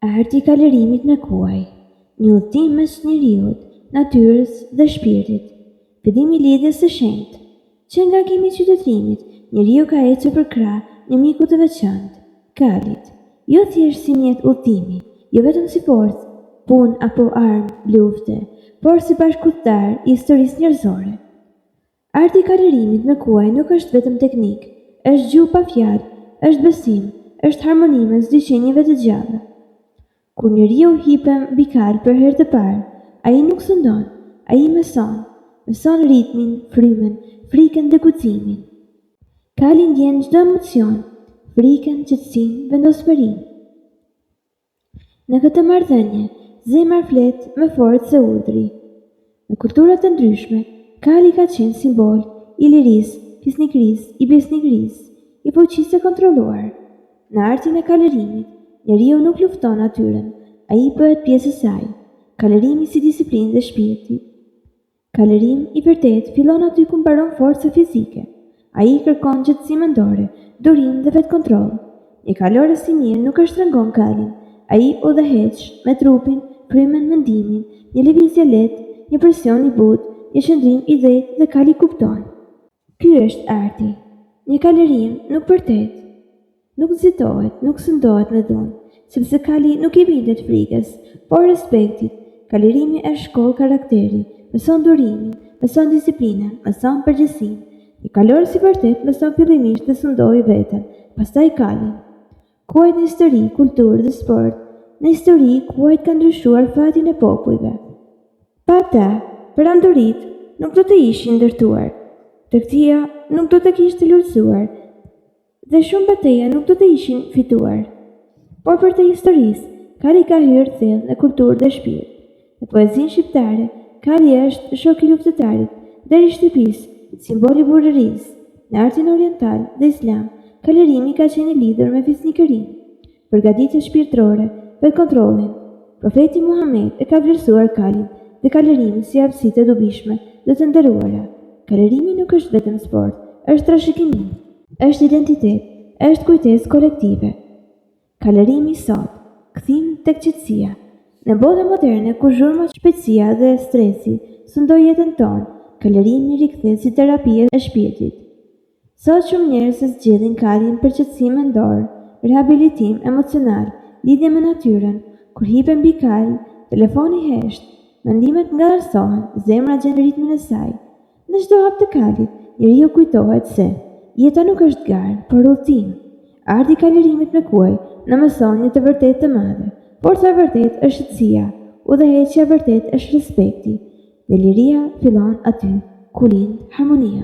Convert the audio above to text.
Arti i kalorimit me kuaj, një udhëtim mes njeriut, natyrës dhe shpirtit. Fillimi i lidhjes së shenjtë, që nga kimi i qytetërimit, njeriu ka ecur për krah një miku të veçantë, kalit, jo thjesht si mjet udhëtimi, jo vetëm si forcë, punë apo armë lufte, por si bashkëpunëtar i historisë njerëzore. Arti i kalorimit me kuaj nuk është vetëm teknik, është gjuhë pa fjalë, është besim, është harmoni mes dy qenieve të gjalla. Kur njeriu hipem mbi kal për herë të parë, ai nuk sundon, ai mëson ritmin, frymen, frikën dhe guximin. Kali ndjen çdo emocion, frikën, qetësinë, vendosmërinë. Në këtë marrëdhënie, zemra flet më fort se urdhri. Në kultura të ndryshme, kali ka qenë simbol i lirisë, fisnikërisë, i besnikërisë, i fuqisë së kontrolluar. Në artin e kalorimit, njeriu nuk lufton natyrën, ai bëhet pjesë e saj. Kalorimi si disiplinë dhe shpirti. Kalorim i vërtet fillon aty ku mbaron forca fizike. Ai kërkon gjatësi mendore, durim dhe vetkontroll. Një kalore si mirë nuk e shtrëngon kalin. Ai udhëheq me trupin, frymen, mendimin, një lëvizje lehtë, një presion i butë, një qëndrim i drejtë dhe kali kupton. Ky është arti. Një kalorim nuk përtet, nuk nxitohet, nuk sundohet me dhunë, sepse kali nuk i bindet frikës, por respektit. Kalorimi është shkollë karakteri, mëson durimin, mëson disiplinën, mëson përgjegjësinë. Një kalor si vërtet mëson fillimisht të sundojë veten, pastaj kalin. Kuajt në histori, kulturë dhe sport. Në histori, kuajt kanë ndryshuar fatin e popujve. Pa ata, perandorit nuk do të ishin ndërtuar, tregtia nuk do të kishte lullzuar, dhe shumë bateja nuk do të ishin fituar. Por për të historisë, kali ka hyrë thellë në kulturë dhe shpirt. Në poezinë shqiptare, kali është shoku i luftëtarit, deri shtëpisë, simboli burrërisë. Në artin oriental dhe islam, kalorimi ka qenë i lidhur me fisnikërinë, përgatitje shpirtërore, vetkontrollin. Profeti Muhammed e ka vlerësuar kalin dhe kalorimin si aftësi të dobishme dhe të nderuara. Kalorimi nuk është vetëm sport, është trashëgimi, është identitet, është kujtesë kolektive. Kalorimi sot, kthim tek qetësia. Në botën moderne, ku zhurma, shpejtësia dhe stresi sundojnë jetën tonë, kalorimi rikthehet si terapia e shpirtit. Sot shumë njerëz zgjedhin kalin për qetësi mendor, rehabilitim emocional, lidhje me natyrën. Kur hipen mbi kal, telefoni hesht, mendimet ngarësohen, zemra gjen ritmin e saj. Në çdo hap të kalit, njeriu kujtohet se jeta nuk është garë, por udhëtim. Arti i kalorimit me kuaj na mëson një të vërtetë të madhe. Forca e vërtetë është shëtësia, udhëheqja e vërtetë është respekti, dhe liria fillon aty ku lind harmonia.